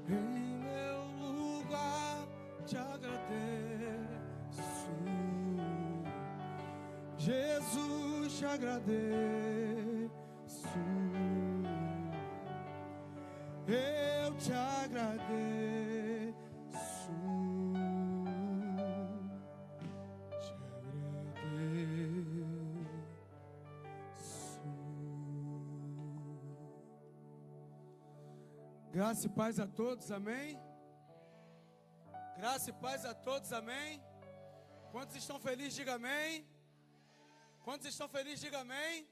Em meu lugar te agradeço, Jesus, te agradeço. Eu te agradeço, te agradeço. Graça e paz a todos, amém? Graça e paz a todos, amém? Quantos estão felizes, diga amém. Quantos estão felizes, diga amém.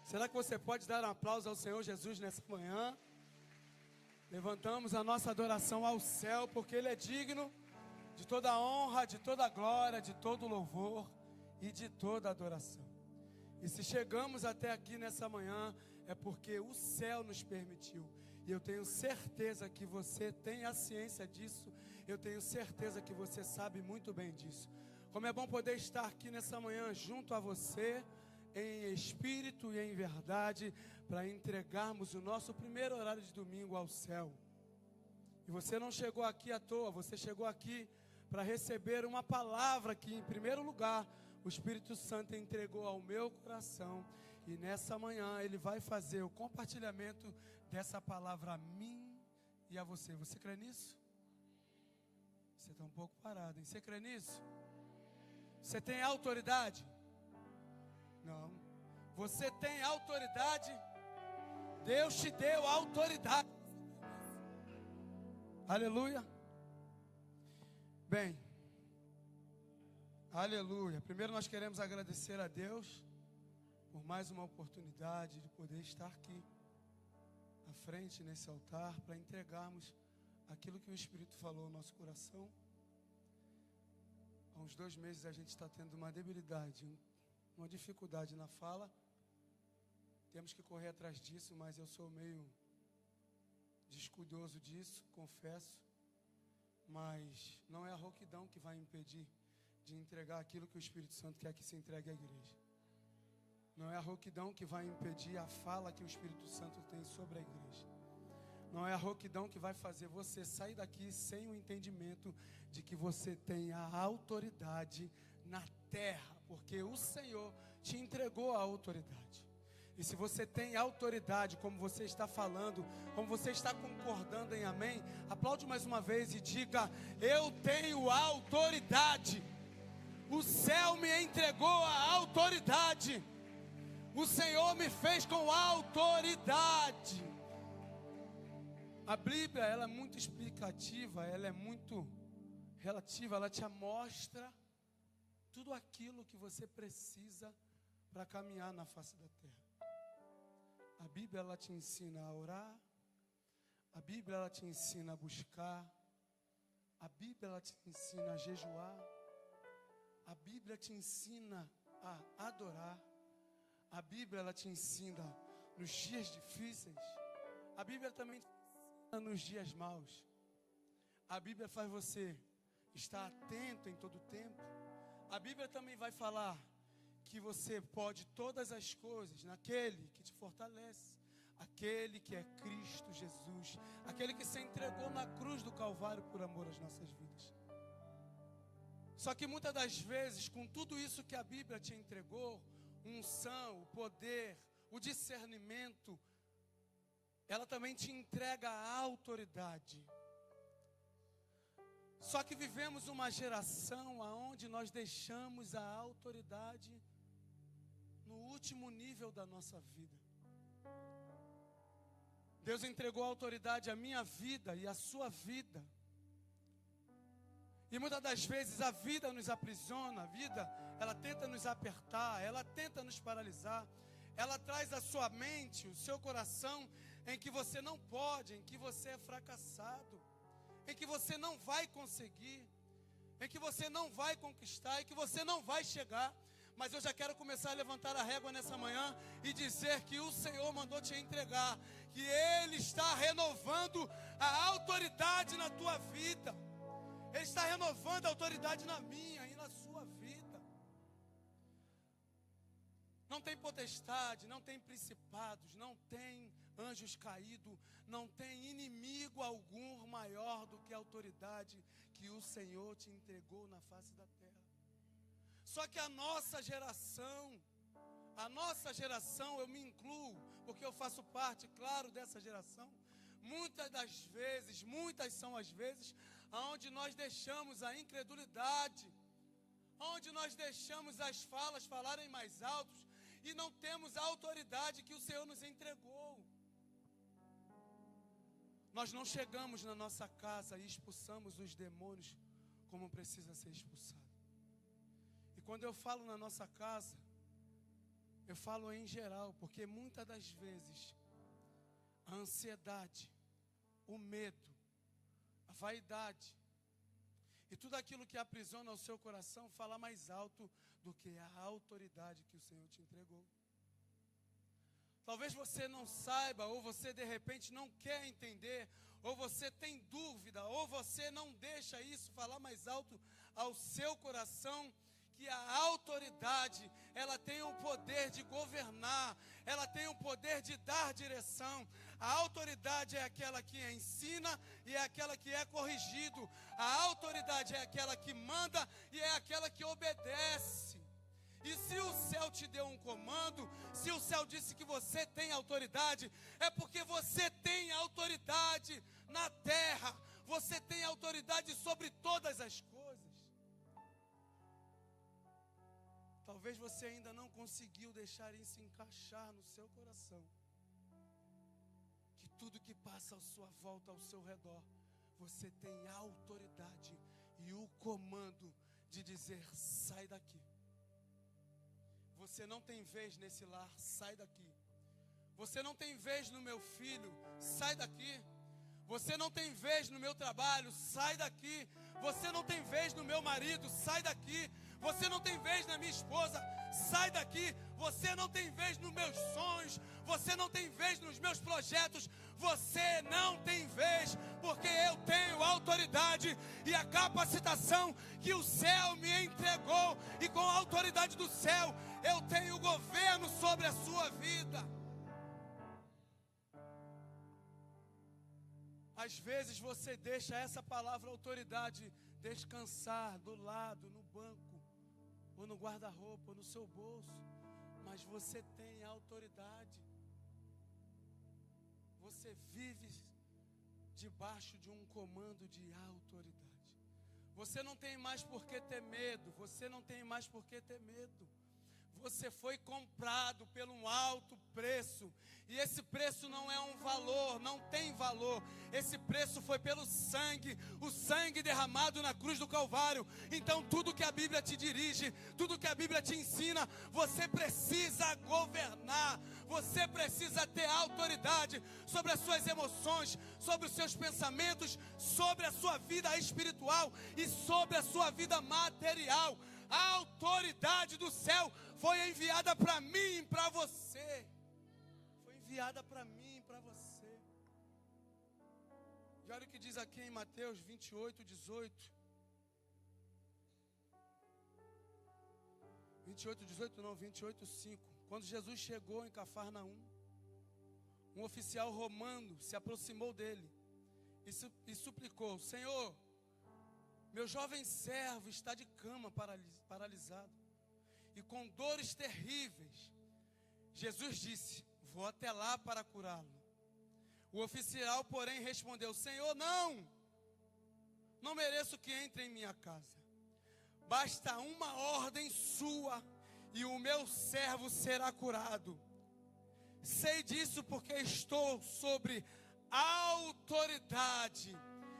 Será que você pode dar um aplauso ao Senhor Jesus nessa manhã? Levantamos a nossa adoração ao céu, porque Ele é digno de toda a honra, de toda a glória, de todo o louvor e de toda a adoração. E se chegamos até aqui nessa manhã, é porque o céu nos permitiu. E eu tenho certeza que você tem a ciência disso. Eu tenho certeza que você sabe muito bem disso. Como é bom poder estar aqui nessa manhã junto a você, em espírito e em verdade, para entregarmos o nosso primeiro horário de domingo ao céu. E você não chegou aqui à toa, você chegou aqui para receber uma palavra que, em primeiro lugar, o Espírito Santo entregou ao meu coração. E nessa manhã Ele vai fazer o compartilhamento dessa palavra a mim e a você. Você crê nisso? Você está um pouco parado, hein? Você crê nisso? Você tem autoridade? Não. Você tem autoridade? Deus te deu autoridade. Aleluia. Bem, aleluia. Primeiro nós queremos agradecer a Deus por mais uma oportunidade de poder estar aqui à frente nesse altar para entregarmos aquilo que o Espírito falou ao nosso coração. Há uns 2 meses a gente está tendo uma debilidade, uma dificuldade na fala. Temos que correr atrás disso, mas eu sou meio descuidoso disso, confesso. Mas não é a rouquidão que vai impedir de entregar aquilo que o Espírito Santo quer que se entregue à igreja. Não é a rouquidão que vai impedir a fala que o Espírito Santo tem sobre a igreja. Não é a rouquidão que vai fazer você sair daqui sem o entendimento de que você tem a autoridade na terra, porque o Senhor te entregou a autoridade. E se você tem autoridade, como você está falando, como você está concordando em amém, aplaude mais uma vez e diga: eu tenho autoridade. O céu me entregou a autoridade. O Senhor me fez com autoridade. A Bíblia, ela é muito explicativa, ela é muito relativa, ela te mostra tudo aquilo que você precisa para caminhar na face da terra. A Bíblia, ela te ensina a orar. A Bíblia, ela te ensina a buscar. A Bíblia, ela te ensina a jejuar. A Bíblia te ensina a adorar. A Bíblia, ela te ensina nos dias difíceis. A Bíblia também te ensina nos dias maus. A Bíblia faz você estar atento em todo tempo. A Bíblia também vai falar que você pode todas as coisas naquele que te fortalece, aquele que é Cristo Jesus, aquele que se entregou na cruz do Calvário por amor às nossas vidas. Só que muitas das vezes, com tudo isso que a Bíblia te entregou, unção, o poder, o discernimento, ela também te entrega a autoridade. Só que vivemos uma geração onde nós deixamos a autoridade no último nível da nossa vida. Deus entregou a autoridade à minha vida e à sua vida. E muitas das vezes a vida nos aprisiona, a vida, ela tenta nos apertar, ela tenta nos paralisar. Ela traz à sua mente, o seu coração, em que você não pode, em que você é fracassado, em que você não vai conseguir, em que você não vai conquistar, em que você não vai chegar. Mas eu já quero começar a levantar a régua nessa manhã e dizer que o Senhor mandou te entregar, que Ele está renovando a autoridade na tua vida. Ele está renovando a autoridade na minha e na sua vida. Não tem potestade, não tem principados, não tem anjos caídos, não tem inimigo algum maior do que a autoridade que o Senhor te entregou na face da terra. Só que a nossa geração, eu me incluo, porque eu faço parte, claro, dessa geração. Muitas são as vezes, onde nós deixamos a incredulidade, onde nós deixamos as falas falarem mais altos, e não temos a autoridade que o Senhor nos entregou. Nós não chegamos na nossa casa e expulsamos os demônios como precisa ser expulsado. E quando eu falo na nossa casa, eu falo em geral, porque muitas das vezes a ansiedade, o medo, a vaidade e tudo aquilo que aprisiona o seu coração fala mais alto do que a autoridade que o Senhor te entregou. Talvez você não saiba, ou você de repente não quer entender, ou você tem dúvida, ou você não deixa isso falar mais alto ao seu coração, que a autoridade, ela tem o poder de governar, ela tem o poder de dar direção. A autoridade é aquela que ensina e é aquela que é corrigido. A autoridade é aquela que manda e é aquela que obedece. E se o céu te deu um comando, se o céu disse que você tem autoridade, é porque você tem autoridade na terra. Você tem autoridade sobre todas as coisas. Talvez você ainda não conseguiu deixar isso encaixar no seu coração. Que tudo que passa à sua volta, ao seu redor, você tem a autoridade e o comando de dizer: sai daqui. Você não tem vez nesse lar, sai daqui. Você não tem vez no meu filho, sai daqui. Você não tem vez no meu trabalho, sai daqui. Você não tem vez no meu marido, sai daqui. Você não tem vez na minha esposa, sai daqui. Você não tem vez nos meus sonhos, você não tem vez nos meus projetos. Você não tem vez, porque eu tenho a autoridade e a capacitação que o céu me entregou. E com a autoridade do céu, eu tenho governo sobre a sua vida. Às vezes você deixa essa palavra autoridade descansar do lado, no banco, ou no guarda-roupa, ou no seu bolso. Mas você tem autoridade. Você vive debaixo de um comando de autoridade. Você não tem mais por que ter medo. Você não tem mais por que ter medo. Você foi comprado por um alto preço. E esse preço não é um valor, não tem valor. Esse preço foi pelo sangue, o sangue derramado na cruz do Calvário. Então tudo que a Bíblia te dirige, tudo que a Bíblia te ensina, você precisa governar. Você precisa ter autoridade sobre as suas emoções, sobre os seus pensamentos, sobre a sua vida espiritual e sobre a sua vida material. A autoridade do céu foi enviada para mim e para você. Foi enviada para mim e para você. E olha o que diz aqui em Mateus 28, 18. 28, 18 não, 28, 5. Quando Jesus chegou em Cafarnaum, um oficial romano se aproximou dele e suplicou: Senhor, meu jovem servo está de cama paralisado e com dores terríveis. Jesus disse: vou até lá para curá-lo. O oficial, porém, respondeu: Senhor, não mereço que entre em minha casa. Basta uma ordem sua e o meu servo será curado. Sei disso porque estou sobre autoridade.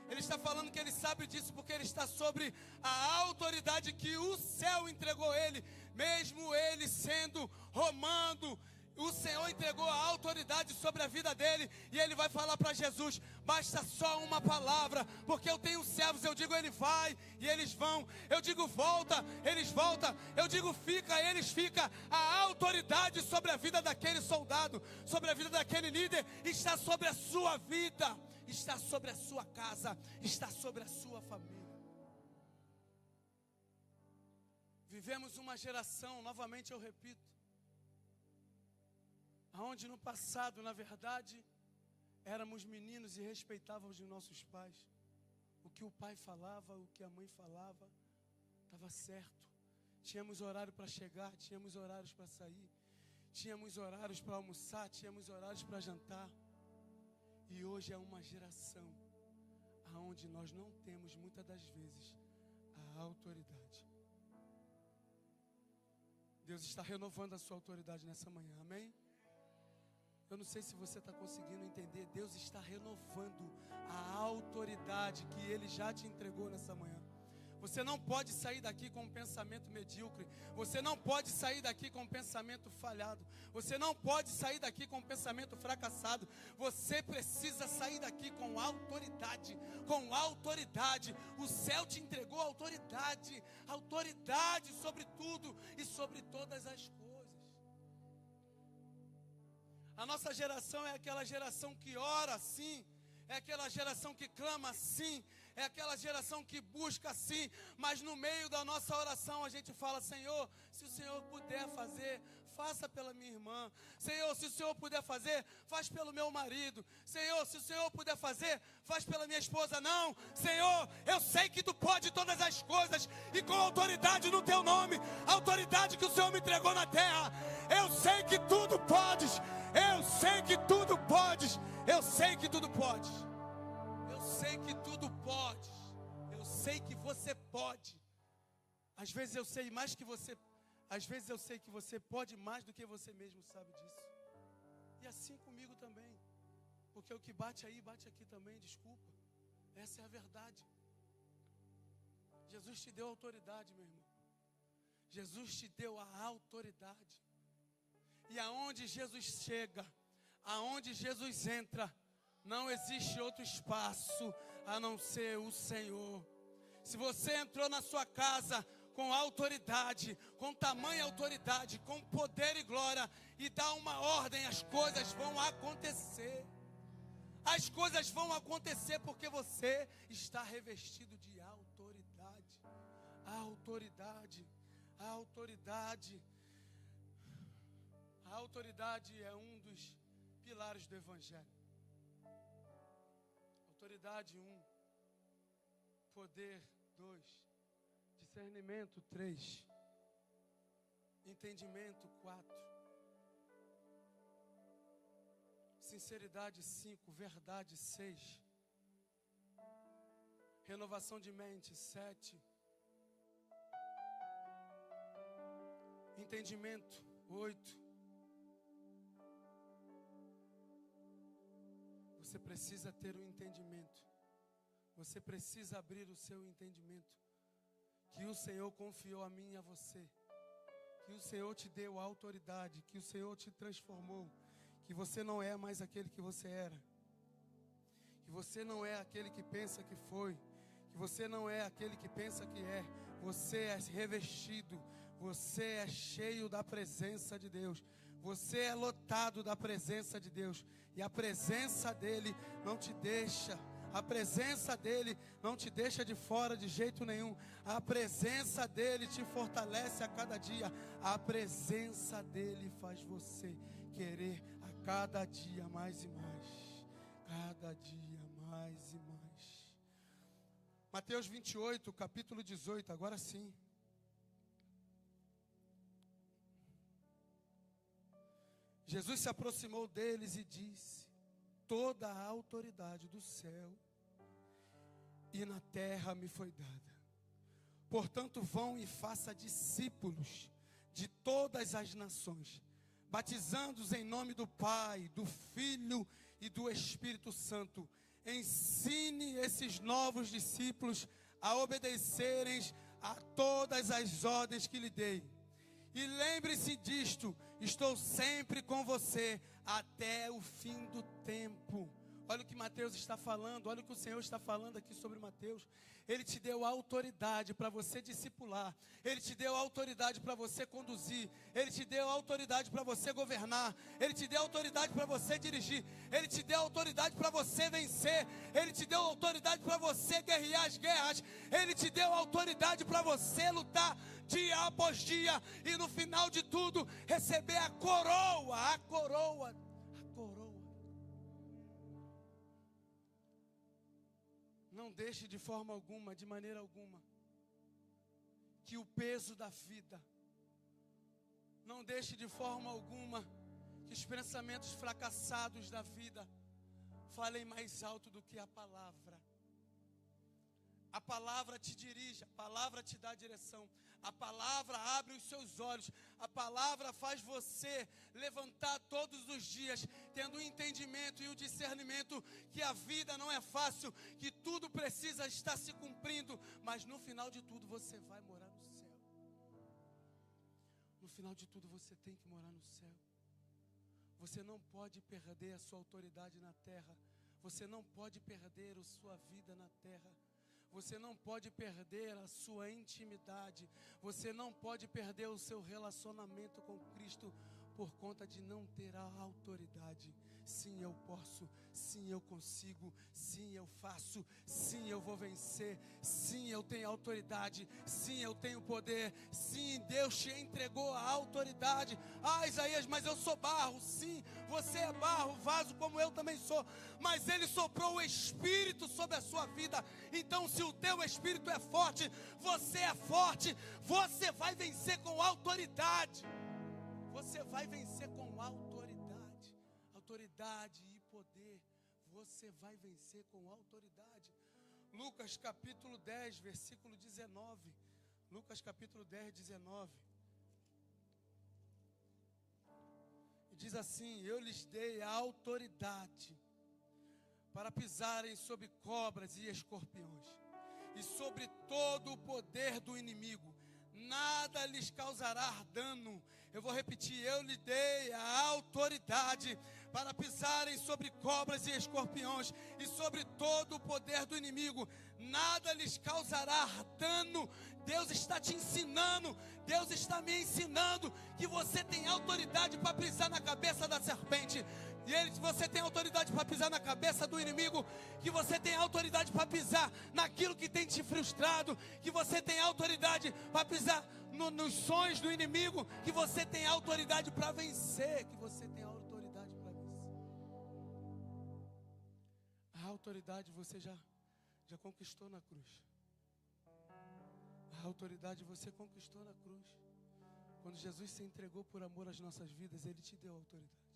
Ele está falando que ele sabe disso porque ele está sobre a autoridade que o céu entregou a ele. Mesmo ele sendo romano, o Senhor entregou a autoridade sobre a vida dele. E ele vai falar para Jesus: basta só uma palavra, porque eu tenho servos. Eu digo ele vai e eles vão. Eu digo volta, eles voltam. Eu digo fica, eles ficam. A autoridade sobre a vida daquele soldado, sobre a vida daquele líder, está sobre a sua vida, está sobre a sua casa, está sobre a sua família. Vivemos uma geração, novamente eu repito, Aonde no passado, na verdade, éramos meninos e respeitávamos os nossos pais. O que o pai falava, o que a mãe falava, estava certo. Tínhamos horário para chegar, tínhamos horários para sair, tínhamos horários para almoçar, tínhamos horários para jantar. E hoje é uma geração aonde nós não temos, muitas das vezes, a autoridade. Deus está renovando a sua autoridade nessa manhã, amém? Eu não sei se você está conseguindo entender. Deus está renovando a autoridade que Ele já te entregou nessa manhã. Você não pode sair daqui com um pensamento medíocre. Você não pode sair daqui com um pensamento falhado. Você não pode sair daqui com um pensamento fracassado. Você precisa sair daqui com autoridade. Com autoridade. O céu te entregou autoridade. Autoridade sobre tudo e sobre todas as coisas. A nossa geração é aquela geração que ora assim. É aquela geração que clama assim. É aquela geração que busca assim. Mas no meio da nossa oração a gente fala: Senhor, se o Senhor puder fazer, faça pela minha irmã. Senhor, se o Senhor puder fazer, faz pelo meu marido. Senhor, se o Senhor puder fazer, faz pela minha esposa. Não, Senhor, eu sei que Tu pode todas as coisas. E com autoridade no Teu nome, a autoridade que o Senhor me entregou na terra, eu sei que tudo podes. Eu sei que tudo podes. Eu sei que tudo pode. Eu sei que tudo pode. Eu sei que você pode. Às vezes eu sei mais que você. Às vezes eu sei que você pode mais do que você mesmo sabe disso. E assim comigo também. Porque o que bate aí, bate aqui também, desculpa. Essa é a verdade. Jesus te deu autoridade, meu irmão. Jesus te deu a autoridade. E aonde Jesus chega, aonde Jesus entra, não existe outro espaço a não ser o Senhor. Se você entrou na sua casa com autoridade, com tamanha autoridade, com poder e glória, e dá uma ordem, as coisas vão acontecer. As coisas vão acontecer porque você está revestido de autoridade. A autoridade, a autoridade. A autoridade é um dos pilares do Evangelho. Autoridade 1, poder 2, discernimento 3, entendimento 4, sinceridade 5, verdade 6, renovação de mente 7, entendimento 8. Você precisa ter um entendimento. Você precisa abrir o seu entendimento. Que o Senhor confiou a mim e a você. Que o Senhor te deu autoridade. Que o Senhor te transformou. Que você não é mais aquele que você era. Que você não é aquele que pensa que foi. Que você não é aquele que pensa que é. Você é revestido. Você é cheio da presença de Deus. Você é lotado da presença de Deus. E a presença dEle não te deixa. A presença dEle não te deixa de fora de jeito nenhum. A presença dEle te fortalece a cada dia. A presença dEle faz você querer a cada dia mais e mais. Cada dia mais e mais. Mateus 28, capítulo 18, agora sim. Jesus se aproximou deles e disse: toda a autoridade do céu e na terra me foi dada. Portanto, vão e façam discípulos de todas as nações, batizando-os em nome do Pai, do Filho e do Espírito Santo. Ensine esses novos discípulos a obedecerem a todas as ordens que lhe dei. E lembre-se disto: estou sempre com você até o fim do tempo. Olha o que Mateus está falando, olha o que o Senhor está falando aqui sobre Mateus. Ele te deu autoridade para você discipular. Ele te deu autoridade para você conduzir. Ele te deu autoridade para você governar. Ele te deu autoridade para você dirigir. Ele te deu autoridade para você vencer. Ele te deu autoridade para você guerrear as guerras. Ele te deu autoridade para você lutar dia após dia, e no final de tudo, receber a coroa, a coroa, a coroa. Não deixe de forma alguma, de maneira alguma, que o peso da vida, não deixe de forma alguma, que os pensamentos fracassados da vida falem mais alto do que a palavra. A palavra te dirige, a palavra te dá direção, a palavra abre os seus olhos, a palavra faz você levantar todos os dias, tendo o entendimento e o discernimento que a vida não é fácil, que tudo precisa estar se cumprindo, mas no final de tudo você vai morar no céu. No final de tudo você tem que morar no céu. Você não pode perder a sua autoridade na terra, você não pode perder a sua vida na terra. Você não pode perder a sua intimidade. Você não pode perder o seu relacionamento com Cristo por conta de não ter a autoridade. Sim, eu posso. Sim, eu consigo. Sim, eu faço. Sim, eu vou vencer. Sim, eu tenho autoridade. Sim, eu tenho poder. Sim, Deus te entregou a autoridade. Ah, Isaías, mas eu sou barro. Sim, você é barro, vaso como eu também sou. Mas Ele soprou o Espírito sobre a sua vida. Então, se o teu Espírito é forte, você é forte. Você vai vencer com autoridade. Você vai vencer com autoridade. Autoridade e poder. Você vai vencer com autoridade. Lucas capítulo 10, versículo 19. Lucas capítulo 10, 19. E diz assim: eu lhes dei a autoridade para pisarem sobre cobras e escorpiões, e sobre todo o poder do inimigo. Nada lhes causará dano. Eu vou repetir: eu lhe dei a autoridade para pisarem sobre cobras e escorpiões, e sobre todo o poder do inimigo. Nada lhes causará dano. Deus está te ensinando, Deus está me ensinando que você tem autoridade para pisar na cabeça da serpente. E você tem autoridade para pisar na cabeça do inimigo, que você tem autoridade para pisar naquilo que tem te frustrado, que você tem autoridade para pisar nos sonhos do inimigo, que você tem autoridade para vencer, que você tem autoridade para vencer. A autoridade você já conquistou na cruz. A autoridade você conquistou na cruz. Quando Jesus se entregou por amor às nossas vidas, Ele te deu autoridade.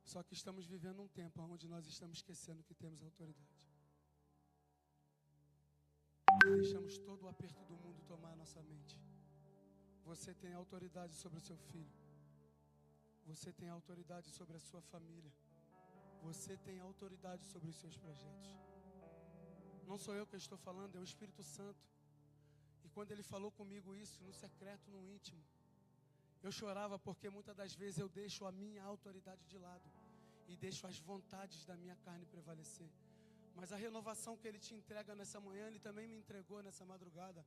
Só que estamos vivendo um tempo onde nós estamos esquecendo que temos autoridade. Deixamos todo o aperto do mundo tomar a nossa mente. Você tem autoridade sobre o seu filho. Você tem autoridade sobre a sua família. Você tem autoridade sobre os seus projetos. Não sou eu que estou falando, é o Espírito Santo. E quando Ele falou comigo isso, no secreto, no íntimo, eu chorava porque muitas das vezes eu deixo a minha autoridade de lado e deixo as vontades da minha carne prevalecer. Mas a renovação que Ele te entrega nessa manhã, Ele também me entregou nessa madrugada.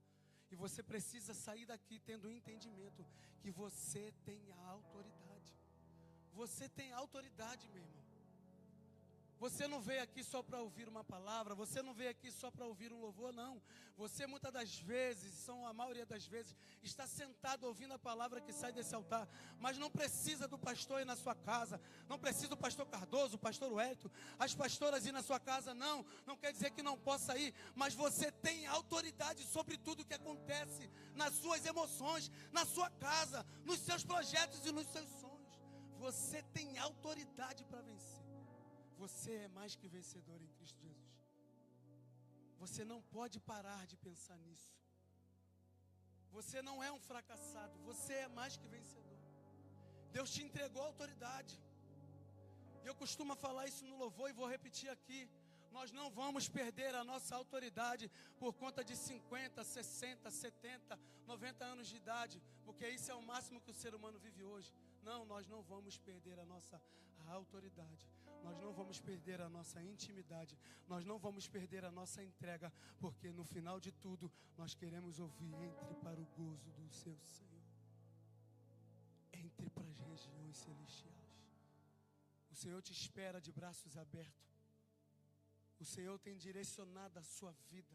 E você precisa sair daqui tendo o entendimento que você tem a autoridade. Você tem autoridade, meu irmão. Você não veio aqui só para ouvir uma palavra, você não veio aqui só para ouvir um louvor, não. Você muitas das vezes, a maioria das vezes, está sentado ouvindo a palavra que sai desse altar, mas não precisa do pastor ir na sua casa, não precisa do pastor Cardoso, o pastor Wellington, as pastoras ir na sua casa, não quer dizer que não possa ir, mas você tem autoridade sobre tudo que acontece nas suas emoções, na sua casa, nos seus projetos e nos seus sonhos. Você tem autoridade para vencer. Você é mais que vencedor em Cristo Jesus. Você não pode parar de pensar nisso. Você não é um fracassado. Você é mais que vencedor. Deus te entregou a autoridade. Eu costumo falar isso no louvor e vou repetir aqui. Nós não vamos perder a nossa autoridade por conta de 50, 60, 70, 90 anos de idade, porque isso é o máximo que o ser humano vive hoje. Não, nós não vamos perder a nossa autoridade. Nós não vamos perder a nossa intimidade. Nós não vamos perder a nossa entrega, porque no final de tudo nós queremos ouvir: entre para o gozo do seu Senhor. Entre para as regiões celestiais. O Senhor te espera de braços abertos. O Senhor tem direcionado a sua vida.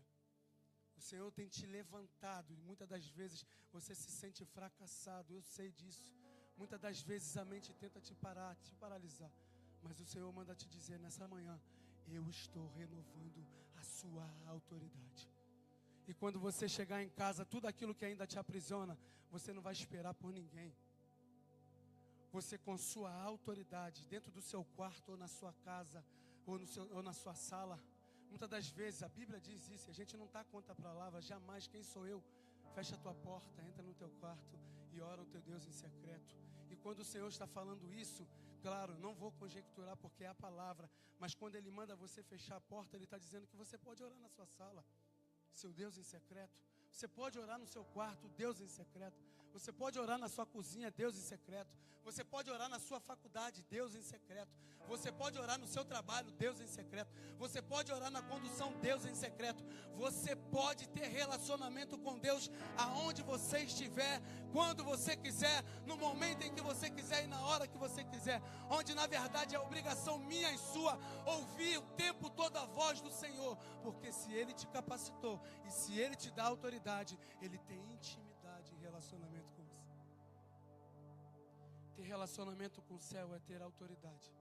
O O Senhor tem te levantado. E muitas das vezes você se sente fracassado. Eu sei disso. Muitas das vezes a mente tenta te paralisar. Mas o Senhor manda te dizer nessa manhã: eu estou renovando a sua autoridade. E quando você chegar em casa, tudo aquilo que ainda te aprisiona, você não vai esperar por ninguém. Você, com sua autoridade, dentro do seu quarto ou na sua casa, ou na sua sala. Muitas das vezes a Bíblia diz isso, e a gente não está contra a palavra, jamais. Quem sou eu? Fecha a tua porta, entra no teu quarto e ora ao teu Deus em secreto. E quando o Senhor está falando isso, claro, não vou conjecturar porque é a palavra, mas quando Ele manda você fechar a porta, Ele está dizendo que você pode orar na sua sala, seu Deus em secreto. Você pode orar no seu quarto, Deus em secreto. Você pode orar na sua cozinha, Deus em secreto. Você pode orar na sua faculdade, Deus em secreto. Você pode orar no seu trabalho, Deus em secreto. Você pode orar na condução, Deus em secreto. Você pode ter relacionamento com Deus aonde você estiver, quando você quiser, no momento em que você quiser e na hora que você quiser. Onde na verdade é obrigação minha e sua ouvir o tempo todo a voz do Senhor. Porque se Ele te capacitou e se Ele te dá autoridade, Ele tem intimidade e relacionamento com você. Ter relacionamento com o céu é ter autoridade.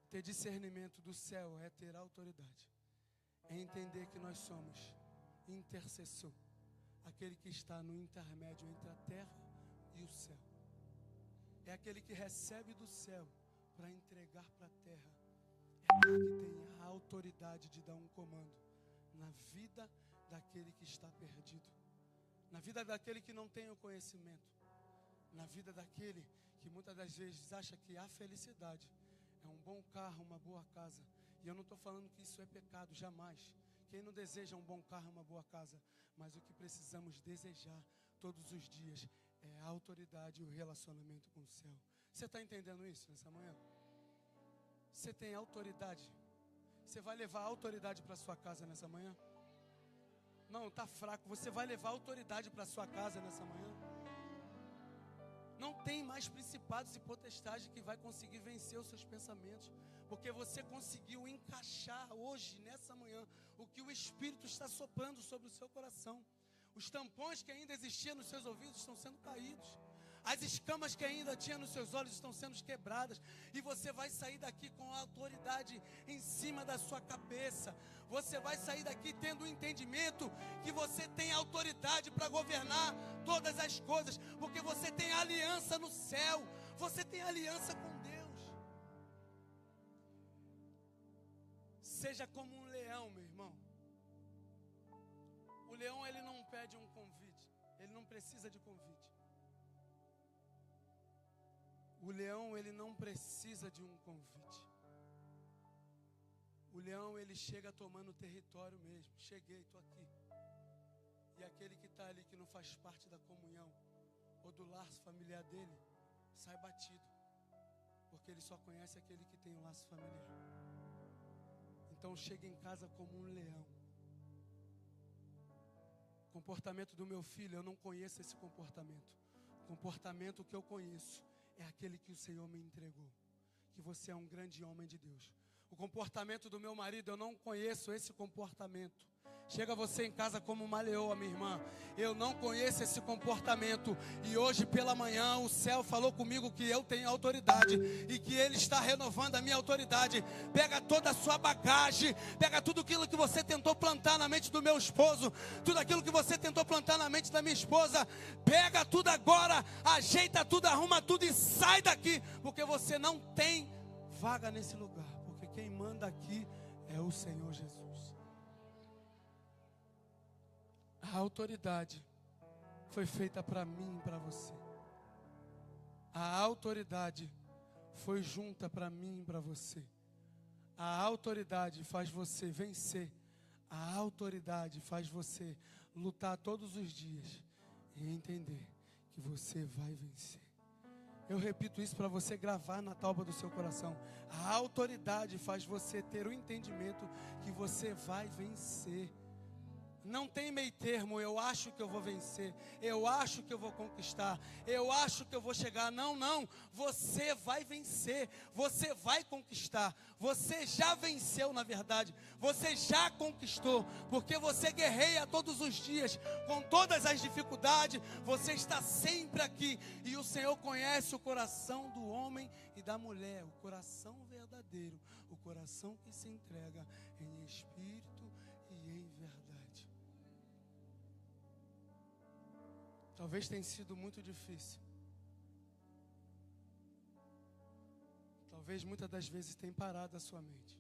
Ter discernimento do céu é ter autoridade. É entender que nós somos intercessor, aquele que está no intermédio entre a terra e o céu. É aquele que recebe do céu para entregar para a terra. É aquele que tem a autoridade de dar um comando na vida daquele que está perdido, na vida daquele que não tem o conhecimento, na vida daquele que muitas das vezes acha que a felicidade é um bom carro, uma boa casa. E eu não estou falando que isso é pecado, jamais. Quem não deseja um bom carro, uma boa casa? Mas o que precisamos desejar todos os dias é a autoridade e o relacionamento com o céu. Você está entendendo isso nessa manhã? Você tem autoridade? Você vai levar autoridade para sua casa nessa manhã? Não, está fraco. Você vai levar autoridade para sua casa nessa manhã? Não tem mais principados e potestades que vai conseguir vencer os seus pensamentos, porque você conseguiu encaixar hoje, nessa manhã, o que o Espírito está soprando sobre o seu coração. Os tampões que ainda existiam nos seus ouvidos estão sendo caídos. As escamas que ainda tinha nos seus olhos estão sendo quebradas. E você vai sair daqui com a autoridade em cima da sua cabeça. Você vai sair daqui tendo o entendimento que você tem autoridade para governar todas as coisas. Porque você tem aliança no céu. Você tem aliança com Deus. Seja como um leão, meu irmão. O leão, ele não pede um convite. Ele não precisa de convite. O leão, ele não precisa de um convite. O leão, ele chega tomando território mesmo. Cheguei, estou aqui. E aquele que está ali, que não faz parte da comunhão ou do laço familiar dele, sai batido. Porque ele só conhece aquele que tem um laço familiar. Então chega em casa como um leão. O comportamento do meu filho, eu não conheço esse comportamento. O comportamento que eu conheço é aquele que o Senhor me entregou. Que você é um grande homem de Deus. O comportamento do meu marido, eu não conheço esse comportamento. Chega você em casa como uma leoa, minha irmã. Eu não conheço esse comportamento. E hoje pela manhã o céu falou comigo que eu tenho autoridade. E que Ele está renovando a minha autoridade. Pega toda a sua bagagem. Pega tudo aquilo que você tentou plantar na mente do meu esposo. Tudo aquilo que você tentou plantar na mente da minha esposa. Pega tudo agora. Ajeita tudo, arruma tudo e sai daqui. Porque você não tem vaga nesse lugar. Porque quem manda aqui é o Senhor Jesus. A autoridade foi feita para mim e para você. A autoridade foi junta para mim e para você. A autoridade faz você vencer. A autoridade faz você lutar todos os dias e entender que você vai vencer. Eu repito isso para você gravar na tábua do seu coração. A autoridade faz você ter o entendimento que você vai vencer. Não tem meio termo, eu acho que eu vou vencer, eu acho que eu vou conquistar, eu acho que eu vou chegar. Não, não, você vai vencer, você vai conquistar, você já venceu na verdade, você já conquistou, porque você guerreia todos os dias, com todas as dificuldades, você está sempre aqui, e o Senhor conhece o coração do homem e da mulher, o coração verdadeiro, o coração que se entrega em espírito e em verdade. Talvez tenha sido muito difícil. Talvez muitas das vezes tenha parado a sua mente.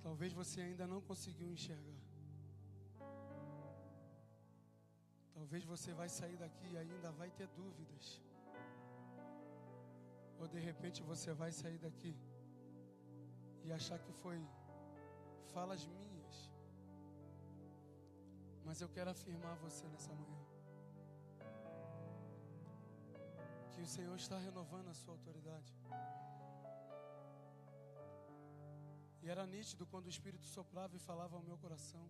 Talvez você ainda não conseguiu enxergar. Talvez você vai sair daqui e ainda vai ter dúvidas. Ou de repente você vai sair daqui e achar que foi falas minhas. Mas eu quero afirmar a você nessa manhã que o Senhor está renovando a sua autoridade. E era nítido quando o Espírito soprava e falava ao meu coração: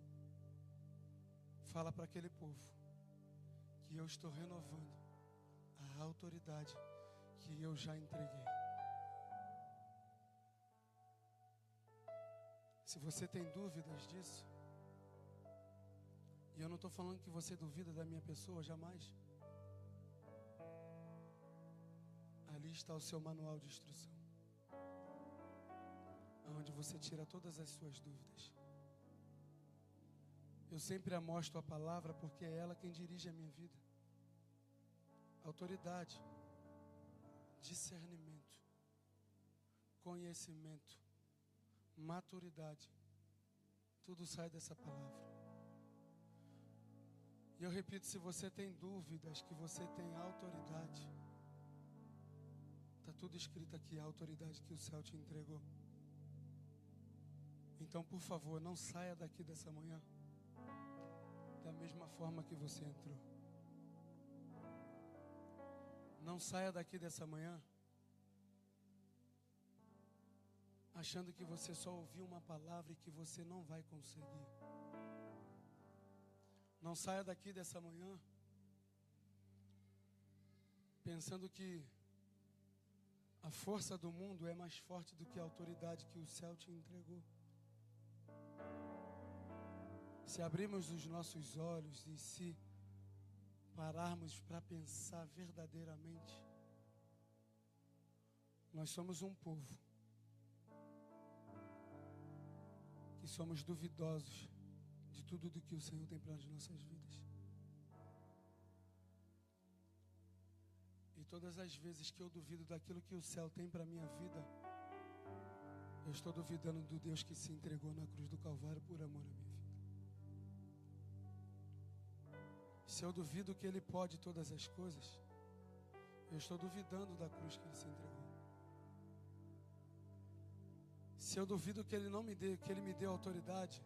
fala para aquele povo que eu estou renovando a autoridade que eu já entreguei. Se você tem dúvidas disso, e eu não estou falando que você duvida da minha pessoa, jamais. Ali está o seu manual de instrução, onde você tira todas as suas dúvidas. Eu sempre amostro a palavra porque é ela quem dirige a minha vida. Autoridade, discernimento, conhecimento, maturidade, tudo sai dessa palavra. E eu repito, se você tem dúvidas que você tem autoridade, está tudo escrito aqui, a autoridade que o céu te entregou. Então, por favor, não saia daqui dessa manhã da mesma forma que você entrou. Não saia daqui dessa manhã achando que você só ouviu uma palavra e que você não vai conseguir. Não saia daqui dessa manhã pensando que a força do mundo é mais forte do que a autoridade que o céu te entregou. Se abrirmos os nossos olhos e se pararmos para pensar verdadeiramente, nós somos um povo que somos duvidosos de tudo do que o Senhor tem para as nossas vidas. E todas as vezes que eu duvido daquilo que o céu tem para a minha vida, eu estou duvidando do Deus que se entregou na cruz do Calvário por amor à minha vida. Se eu duvido que Ele pode todas as coisas, eu estou duvidando da cruz que Ele se entregou. Se eu duvido que Ele não me dê, que Ele me deu autoridade,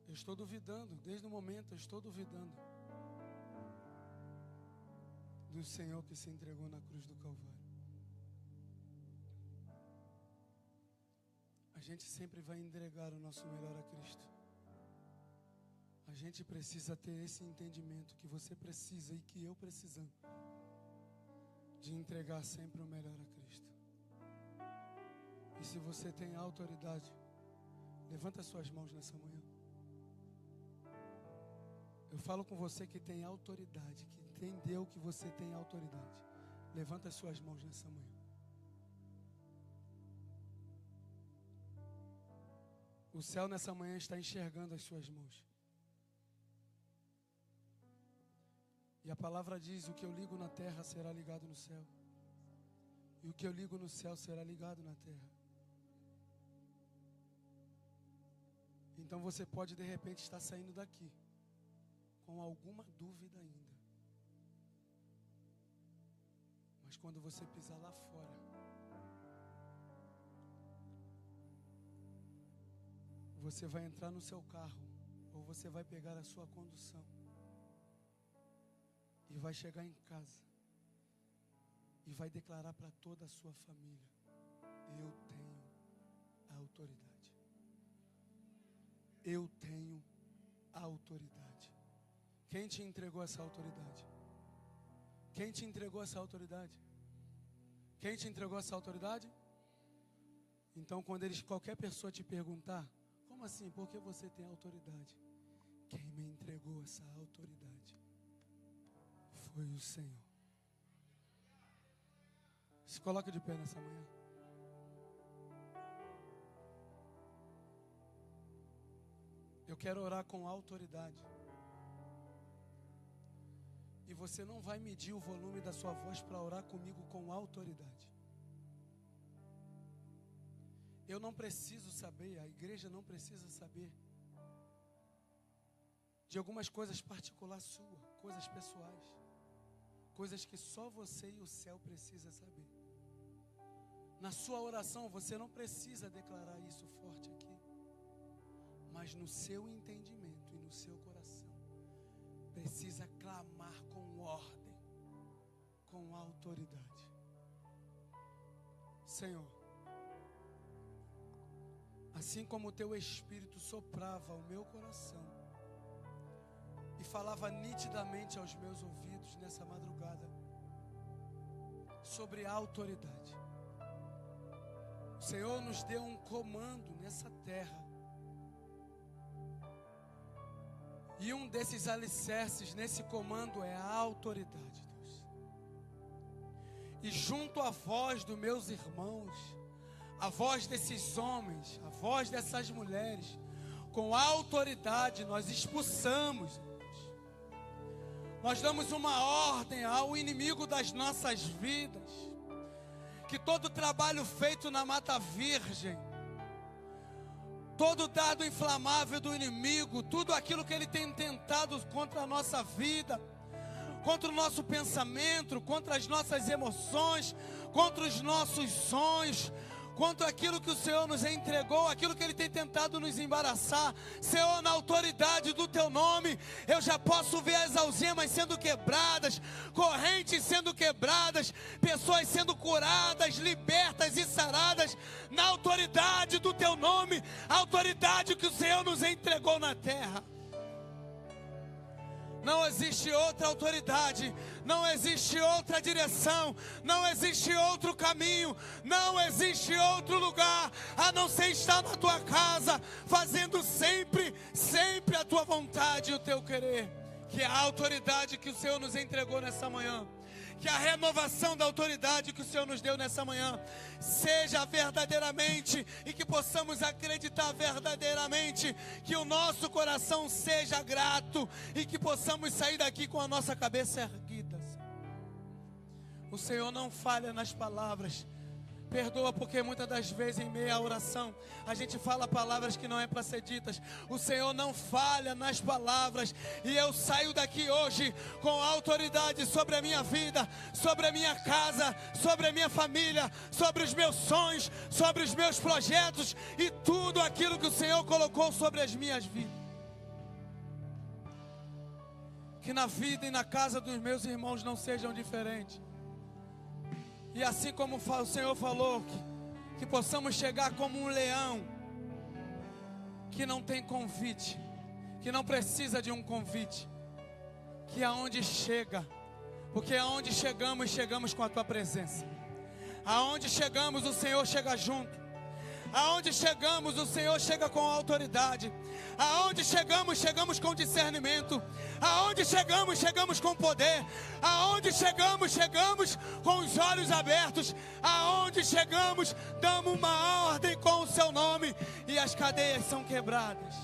eu estou duvidando, desde o momento eu estou duvidando do Senhor que se entregou na cruz do Calvário. A gente sempre vai entregar o nosso melhor a Cristo. A gente precisa ter esse entendimento que você precisa e que eu precisamos de entregar sempre o melhor a Cristo. E se você tem autoridade, levanta suas mãos nessa manhã. Eu falo com você que tem autoridade, que entendeu que você tem autoridade. Levanta as suas mãos nessa manhã. O céu nessa manhã está enxergando as suas mãos. E a palavra diz: o que eu ligo na terra será ligado no céu, e o que eu ligo no céu será ligado na terra. Então você pode de repente estar saindo daqui com alguma dúvida ainda, mas quando você pisar lá fora, você vai entrar no seu carro, ou você vai pegar a sua condução e vai chegar em casa e vai declarar para toda a sua família: eu tenho a autoridade. eu tenho autoridade. Quem te entregou essa autoridade? Quem te entregou essa autoridade? Quem te entregou essa autoridade? Então, quando qualquer pessoa te perguntar, como assim? Por que você tem autoridade? Quem me entregou essa autoridade foi o Senhor. Se coloca de pé nessa manhã. Eu quero orar com autoridade. E você não vai medir o volume da sua voz para orar comigo com autoridade. Eu não preciso saber, a igreja não precisa saber de algumas coisas particulares suas, coisas pessoais, coisas que só você e o céu precisa saber. Na sua oração você não precisa declarar isso forte aqui, mas no seu entendimento e no seu coração precisa clamar com ordem, com autoridade. Senhor, assim como o teu Espírito soprava ao meu coração e falava nitidamente aos meus ouvidos nessa madrugada sobre a autoridade, o Senhor nos deu um comando nessa terra. E um desses alicerces nesse comando é a autoridade, Deus. E junto à voz dos meus irmãos, a voz desses homens, a voz dessas mulheres, com autoridade nós expulsamos, Deus. Nós damos uma ordem ao inimigo das nossas vidas, que todo trabalho feito na mata virgem, todo dardo inflamável do inimigo, tudo aquilo que ele tem tentado contra a nossa vida, contra o nosso pensamento, contra as nossas emoções, contra os nossos sonhos, contra aquilo que o Senhor nos entregou, aquilo que Ele tem tentado nos embaraçar. Senhor, na autoridade do Teu nome, eu já posso ver as algemas sendo quebradas, correntes sendo quebradas, pessoas sendo curadas, libertas e saradas, na autoridade do Teu nome, a autoridade que o Senhor nos entregou na terra. Não existe outra autoridade, não existe outra direção, não existe outro caminho, não existe outro lugar, a não ser estar na tua casa, fazendo sempre, sempre a tua vontade e o teu querer. Que a autoridade que o Senhor nos entregou nessa manhã, que a renovação da autoridade que o Senhor nos deu nessa manhã seja verdadeiramente, e que possamos acreditar verdadeiramente, que o nosso coração seja grato e que possamos sair daqui com a nossa cabeça erguida. O Senhor não falha nas palavras. Perdoa porque muitas das vezes em meio à oração a gente fala palavras que não é para ser ditas. O Senhor não falha nas palavras, e eu saio daqui hoje com autoridade sobre a minha vida, sobre a minha casa, sobre a minha família, sobre os meus sonhos, sobre os meus projetos e tudo aquilo que o Senhor colocou sobre as minhas vidas. Que na vida e na casa dos meus irmãos não sejam diferentes. E assim como o Senhor falou, que possamos chegar como um leão, que não tem convite, que não precisa de um convite, que aonde chega, porque aonde chegamos, chegamos com a Tua presença. Aonde chegamos, o Senhor chega junto. Aonde chegamos, o Senhor chega com autoridade. Aonde chegamos, chegamos com discernimento. Aonde chegamos, chegamos com poder. Aonde chegamos, chegamos com os olhos abertos. Aonde chegamos, damos uma ordem com o Seu nome e as cadeias são quebradas.